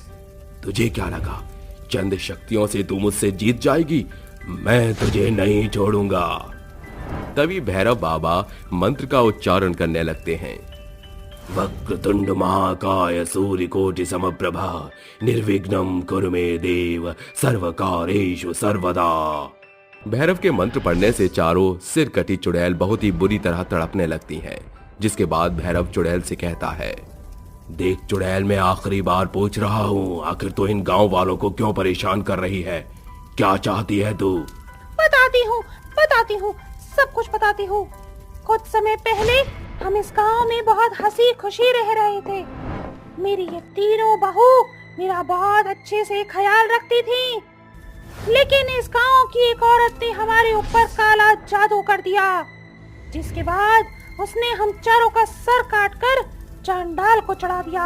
तुझे क्या लगा चंद शक्तियों से तू मुझसे जीत जाएगी? मैं तुझे नहीं छोड़ूंगा। तभी भैरव बाबा मंत्र का उच्चारण करने लगते हैं। वक्रतुंड महाकाय सूर्यकोटि समप्रभा निर्विघ्नं कुरु मे देव सर्वकारेषु सर्वदा। भैरव के मंत्र पढ़ने से चारों सिरकटी चुड़ैल बहुत ही बुरी तरह तड़पने लगती हैं, जिसके बाद भैरव चुड़ैल से कहता है, देख चुड़ैल, मैं आखिरी बार पूछ रहा हूँ, आखिर तो इन गांव वालों को क्यों परेशान कर रही है? क्या चाहती है तू? बताती हूँ, सब कुछ बताती हूँ। कुछ समय पहले हम इस गांव में बहुत हंसी खुशी रह रहे थे। मेरी ये तीनों बहू मेरा बहुत अच्छे से ख्याल रखती थी, लेकिन इस गांव की एक औरत ने हमारे ऊपर काला जादू कर दिया, जिसके बाद उसने हम चारों का सर काटकर चांडाल को चढ़ा दिया।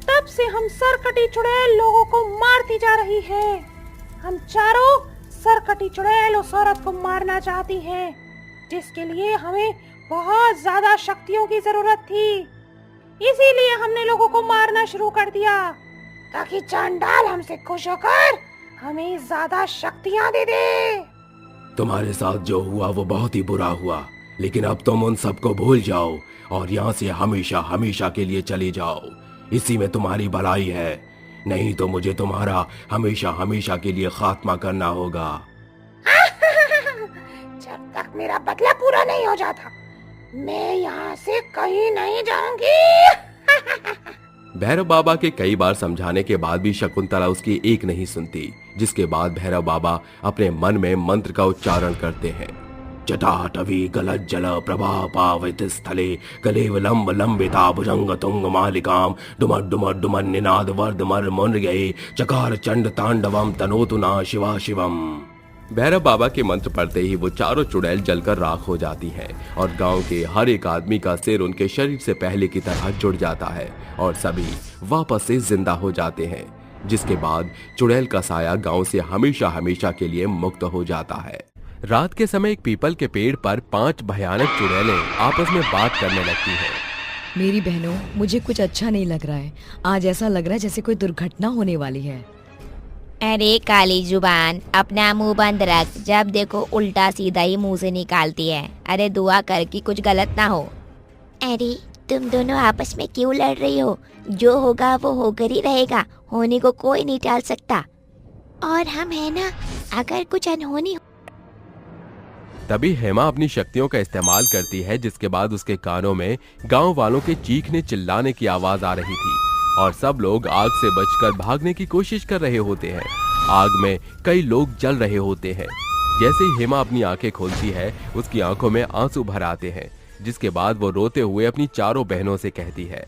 तब से हम सरकटी चुड़ैल लोगों को मारती जा रही है। हम चारों सरकटी चुड़ैल उस औरत को मारना चाहती हैं, जिसके लिए हमें बहुत ज्यादा शक्तियों की जरूरत थी। इसीलिए हमने लोगों को मारना शुरू कर दिया, ताकि चांडाल हमसे खुश होकर हमें ज्यादा शक्तियां दे दे। तुम्हारे साथ जो हुआ वो बहुत ही बुरा हुआ, लेकिन अब तुम उन सबको भूल जाओ और यहाँ से हमेशा हमेशा के लिए चली जाओ। इसी में तुम्हारी भलाई है, नहीं तो मुझे तुम्हारा हमेशा हमेशा के लिए खात्मा करना होगा। जब तक मेरा बदला पूरा नहीं हो जाता, मैं यहाँ से कहीं नहीं जाऊंगी। भैरव बाबा के कई बार समझाने के बाद भी शकुंतला उसकी एक नहीं सुनती, जिसके बाद भैरव बाबा अपने मन में मंत्र का उच्चारण करते हैं। जटाटवी गलज्जल प्रभा पावित स्थले कलेवलंब लंबिता भुजंग तुंग मालिकाम डुमर डुमर डुमर निनाद वर्धमर मुनर्गये चकार चंड तांडवम तनोतु ना शिवा शिवम। भैरव बाबा के मंत्र पढ़ते ही वो चारों चुड़ैल जलकर राख हो जाती हैं और गांव के हर एक आदमी का सिर उनके शरीर से पहले की तरह जुड़ जाता है और सभी वापस से जिंदा हो जाते हैं, जिसके बाद चुड़ैल का साया गांव से हमेशा हमेशा के लिए मुक्त हो जाता है। रात के समय एक पीपल के पेड़ पर 5 भयानक चुड़ैलें आपस में बात करने लगती हैं। मेरी बहनों, मुझे कुछ अच्छा नहीं लग रहा है। आज ऐसा लग रहा है जैसे कोई दुर्घटना होने वाली है। अरे काली जुबान, अपना मुंह बंद रख। जब देखो उल्टा सीधा ही मुंह से निकालती है। अरे दुआ कर कि कुछ गलत ना हो। अरे तुम दोनों आपस में क्यों लड़ रही हो? जो होगा वो होकर ही रहेगा, होने को कोई नहीं टाल सकता। और हम है ना, अगर कुछ अनहोनी। तभी हेमा अपनी शक्तियों का इस्तेमाल करती है, जिसके बाद उसके कानों में गांव वालों के चीखने चिल्लाने की आवाज आ रही थी और सब लोग आग से बचकर भागने की कोशिश कर रहे होते हैं। आग में कई लोग जल रहे होते हैं। जैसे ही हेमा अपनी आंखें खोलती है, उसकी आंखों में आंसू भर आते हैं, जिसके बाद वो रोते हुए अपनी चारों बहनों से कहती है,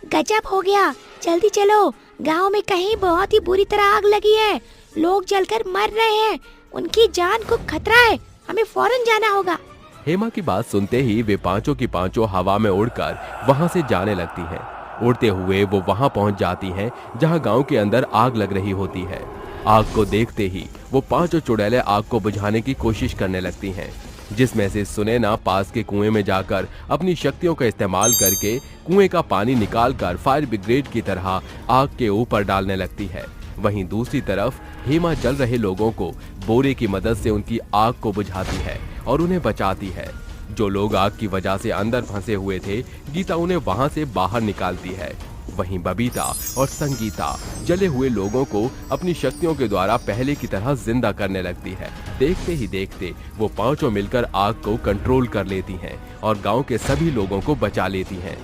गजब हो गया, जल्दी चलो, गांव में कहीं बहुत ही बुरी तरह आग लगी है, लोग जलकर मर रहे हैं, उनकी जान को खतरा है, हमें फौरन जाना होगा। हेमा की बात सुनते ही वे पांचों की पांचों हवा में उड़कर वहां से जाने लगती हैं। उड़ते हुए वो वहां पहुंच जाती हैं जहां गांव के अंदर आग लग रही होती है। आग को देखते ही वो पांचों चुड़ैलें आग को बुझाने की कोशिश करने लगती हैं, जिसमें से सुनैना पास के कुएं में जाकर अपनी शक्तियों का इस्तेमाल करके कुएं का पानी निकालकर फायर ब्रिगेड की तरह आग के ऊपर डालने लगती है। वहीं दूसरी तरफ हेमा जल रहे लोगों को बोरे की मदद से उनकी आग को बुझाती है और उन्हें बचाती है। जो लोग आग की वजह से अंदर फंसे हुए थे, गीता उन्हें वहां से बाहर निकालती है। वहीं बबीता और संगीता जले हुए लोगों को अपनी शक्तियों के द्वारा पहले की तरह जिंदा करने लगती है। देखते ही देखते वो पांचों मिलकर आग को कंट्रोल कर लेती हैं और गांव के सभी लोगों को बचा लेती हैं।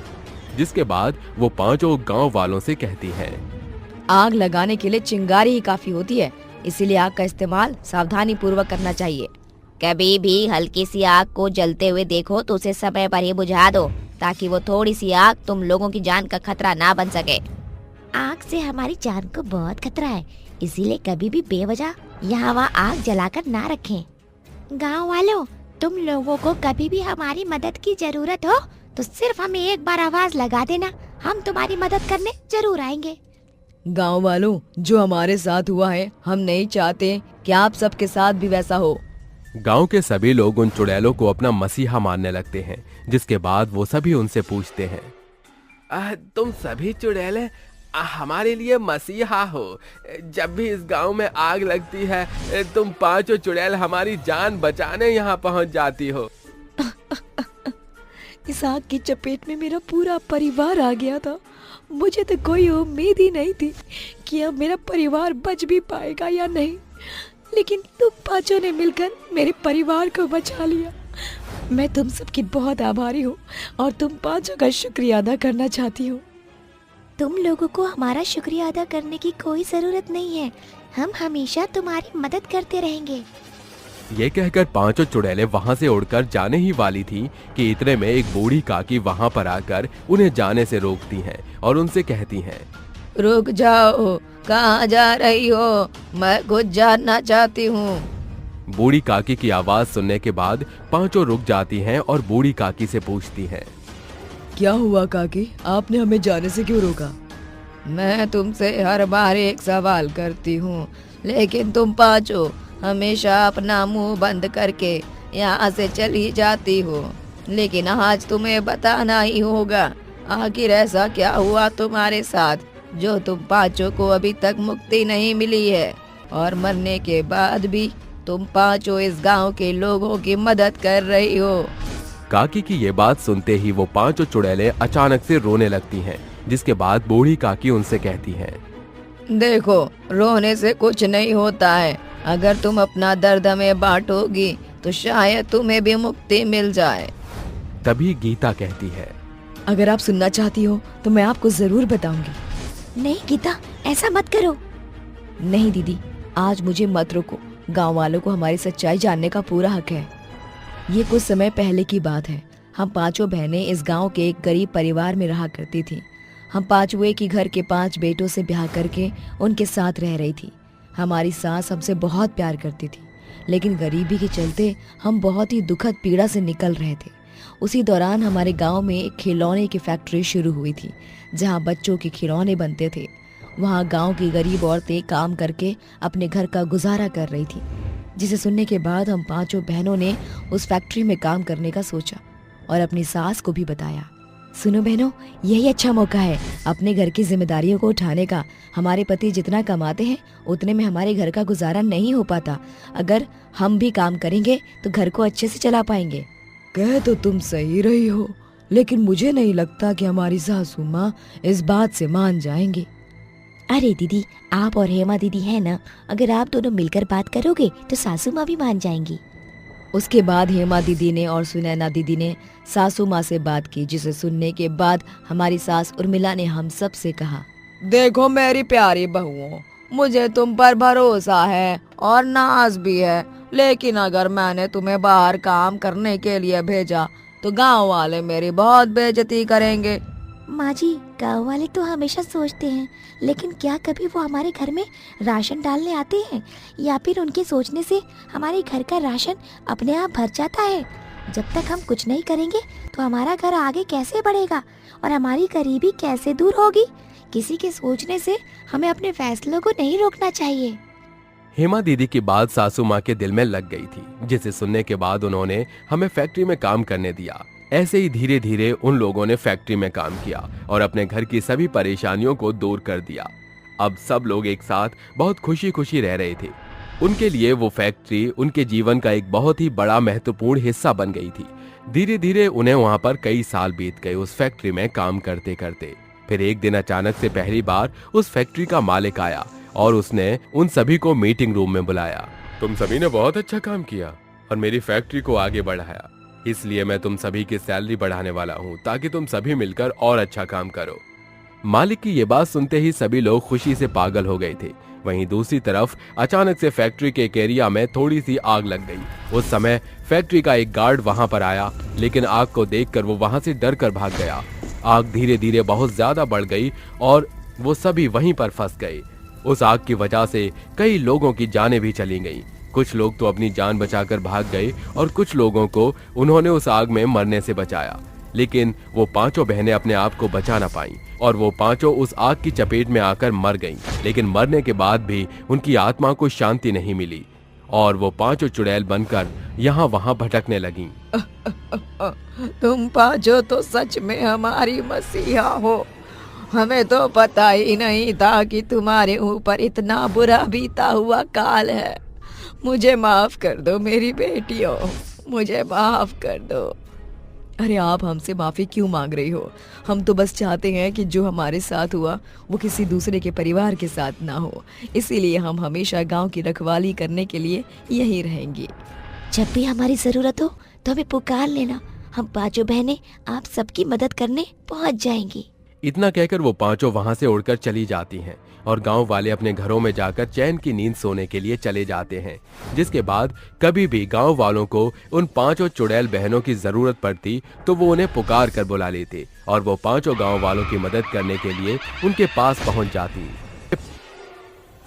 जिसके बाद वो पांचों गांव वालों से कहती हैं, आग लगाने के लिए चिंगारी ही काफी होती है, इसीलिए आग का इस्तेमाल सावधानी पूर्वक करना चाहिए। कभी भी हल्की सी आग को जलते हुए देखो तो उसे समय पर ही बुझा दो, ताकि वो थोड़ी सी आग तुम लोगों की जान का खतरा ना बन सके। आग से हमारी जान को बहुत खतरा है, इसीलिए कभी भी बेवजह यहाँ वहाँ आग जलाकर ना रखें। गांव वालों, तुम लोगों को कभी भी हमारी मदद की जरूरत हो तो सिर्फ हमें एक बार आवाज लगा देना, हम तुम्हारी मदद करने जरूर आएंगे। गांव वालों, जो हमारे साथ हुआ है, हम नहीं चाहते कि आप सबके साथ भी वैसा हो। गांव के सभी लोग उन चुड़ैलों को अपना मसीहा मानने लगते हैं। जिसके बाद वो सभी उनसे पूछते हैं, तुम सभी चुड़ैले हमारे लिए मसीहा हो। जब भी इस गांव में आग लगती है, तुम पांचों चुड़ैल हमारी जान बचाने यहाँ पहुँच जाती हो। इस आग की चपेट में मेरा पूरा परिवार आ गया था। मुझे तो कोई उम्मीद ही नहीं थी कि अब मेरा परिवार बच भी पाएगा या नहीं, लेकिन तुम पांचों ने मिलकर मेरे परिवार को बचा लिया। मैं तुम सबकी बहुत आभारी हूँ और तुम पांचों का शुक्रिया अदा करना चाहती हूँ। तुम लोगों को हमारा शुक्रिया अदा करने की कोई जरूरत नहीं है, हम हमेशा तुम्हारी मदद करते रहेंगे। ये कहकर पांचों चुड़ैलें वहां से उड़कर जाने ही वाली थी कि इतने में एक बूढ़ी काकी वहां पर आकर उन्हें जाने से रोकती हैं और उनसे कहती हैं, रुक जाओ, कहाँ जा रही हो? मैं कुछ जानना चाहती हूँ। बूढ़ी काकी की आवाज सुनने के बाद पांचों रुक जाती हैं और बूढ़ी काकी से पूछती हैं, क्या हुआ काकी, आपने हमें जाने से क्यों रोका? मैं तुमसे हर बार एक सवाल करती हूँ, लेकिन तुम पांचों हमेशा अपना मुंह बंद करके यहाँ से चली जाती हो। लेकिन आज तुम्हें बताना ही होगा, आखिर ऐसा क्या हुआ तुम्हारे साथ जो तुम पांचों को अभी तक मुक्ति नहीं मिली है, और मरने के बाद भी तुम पांचों इस गांव के लोगों की मदद कर रही हो। काकी की ये बात सुनते ही वो पांचों चुड़ैलें अचानक से रोने लगती हैं। जिसके बाद बूढ़ी काकी उनसे कहती हैं, देखो, रोने से कुछ नहीं होता है। अगर तुम अपना दर्द हमें बांटोगी तो शायद तुम्हें भी मुक्ति मिल जाए। तभी गीता कहती है, अगर आप सुनना चाहती हो तो मैं आपको जरूर बताऊंगी। नहीं गीता, ऐसा मत करो। नहीं दीदी, आज मुझे मत रोको। गांव वालों को हमारी सच्चाई जानने का पूरा हक है। ये कुछ समय पहले की बात है। हम पांचों बहनें इस गांव के एक गरीब परिवार में रहा करती थी। हम पांचों एक ही घर के 5 बेटों से ब्याह करके उनके साथ रह रही थी। हमारी सास हमसे बहुत प्यार करती थी, लेकिन गरीबी के चलते हम बहुत ही दुखद पीड़ा से निकल रहे थे। उसी दौरान हमारे गांव में एक खिलौने की फैक्ट्री शुरू हुई थी, जहां बच्चों के खिलौने बनते थे। वहां गांव की गरीब औरतें काम करके अपने घर का गुजारा कर रही थी। जिसे सुनने के बाद हम पांचों बहनों ने उस फैक्ट्री में काम करने का सोचा और अपनी सास को भी बताया। सुनो बहनों, यही अच्छा मौका है अपने घर की जिम्मेदारियों को उठाने का। हमारे पति जितना कमाते हैं उतने में हमारे घर का गुजारा नहीं हो पाता। अगर हम भी काम करेंगे तो घर को अच्छे से चला पाएंगे। कह तो तुम सही रही हो, लेकिन मुझे नहीं लगता कि हमारी सासू माँ इस बात से मान जाएंगी। अरे दीदी, आप और हेमा दीदी है ना, अगर आप दोनों मिलकर बात करोगे तो सासू माँ भी मान जाएंगी। उसके बाद हेमा दीदी ने और सुनैना दीदी ने सासू माँ से बात की, जिसे सुनने के बाद हमारी सास उर्मिला ने हम सब से कहा, देखो मेरी प्यारी बहुओं, मुझे तुम पर भरोसा है और नाज भी है, लेकिन अगर मैंने तुम्हें बाहर काम करने के लिए भेजा तो गांव वाले मेरी बहुत बेइज्जती करेंगे। माँ जी, गाँव वाले तो हमेशा सोचते हैं, लेकिन क्या कभी वो हमारे घर में राशन डालने आते हैं, या फिर उनके सोचने से हमारे घर का राशन अपने आप भर जाता है? जब तक हम कुछ नहीं करेंगे तो हमारा घर आगे कैसे बढ़ेगा और हमारी गरीबी कैसे दूर होगी? किसी के सोचने से हमें अपने फैसलों को नहीं रोकना चाहिए। हेमा दीदी की बात सासू माँ के दिल में लग गई थी, जिसे सुनने के बाद उन्होंने हमें फैक्ट्री में काम करने दिया। ऐसे ही धीरे धीरे उन लोगों ने फैक्ट्री में काम किया और अपने घर की सभी परेशानियों को दूर कर दिया। अब सब लोग एक साथ बहुत खुशी खुशी रह रहे थे। उनके लिए वो फैक्ट्री उनके जीवन का एक बहुत ही बड़ा महत्वपूर्ण हिस्सा बन गई थी। धीरे धीरे उन्हें वहां पर कई साल बीत गए उस फैक्ट्री में काम करते करते। फिर एक दिन अचानक से पहली बार उस फैक्ट्री का मालिक आया और उसने उन सभी को मीटिंग रूम में बुलाया। तुम सभी ने बहुत अच्छा काम किया और मेरी फैक्ट्री को आगे बढ़ाया, इसलिए मैं तुम सभी की सैलरी बढ़ाने वाला हूँ ताकि तुम सभी मिलकर और अच्छा काम करो। मालिक की ये बात सुनते ही सभी लोग खुशी से पागल हो गए थे। वहीं दूसरी तरफ अचानक से फैक्ट्री के एक एरिया में थोड़ी सी आग लग गई। उस समय फैक्ट्री का एक गार्ड वहां पर आया, लेकिन आग को देखकर वो वहां से डर कर भाग गया। आग धीरे धीरे बहुत ज्यादा बढ़ गई और वो सभी वहीं पर फंस गए। उस आग की वजह से कई लोगों की जानें भी चली गईं। कुछ लोग तो अपनी जान बचाकर भाग गए और कुछ लोगों को उन्होंने उस आग में मरने से बचाया, लेकिन वो पांचों बहनें अपने आप को बचा न पाईं और वो पांचों उस आग की चपेट में आकर मर गईं। लेकिन मरने के बाद भी उनकी आत्मा को शांति नहीं मिली और वो पांचों चुड़ैल बनकर यहाँ वहाँ भटकने लगीं। तुम पांचों तो सच में हमारी मसीहा हो। हमें तो पता ही नहीं था कि तुम्हारे ऊपर इतना बुरा बीता हुआ काल है। मुझे माफ कर दो मेरी बेटियों, मुझे माफ कर दो। अरे आप हमसे माफी क्यों मांग रही हो? हम तो बस चाहते हैं कि जो हमारे साथ हुआ वो किसी दूसरे के परिवार के साथ ना हो, इसीलिए हम हमेशा गांव की रखवाली करने के लिए यहीं रहेंगे। जब भी हमारी जरूरत हो तो हमें पुकार लेना, हम पांचों बहनें आप सबकी मदद करने पहुंच जाएंगी। इतना कहकर वो पांचों वहां से उड़कर चली जाती हैं और गांव वाले अपने घरों में जाकर चैन की नींद सोने के लिए चले जाते हैं। जिसके बाद कभी भी गांव वालों को उन पांचों चुड़ैल बहनों की जरूरत पड़ती तो वो उन्हें पुकार कर बुला लेते और वो पांचों गांव वालों की मदद करने के लिए उनके पास पहुंच जाती।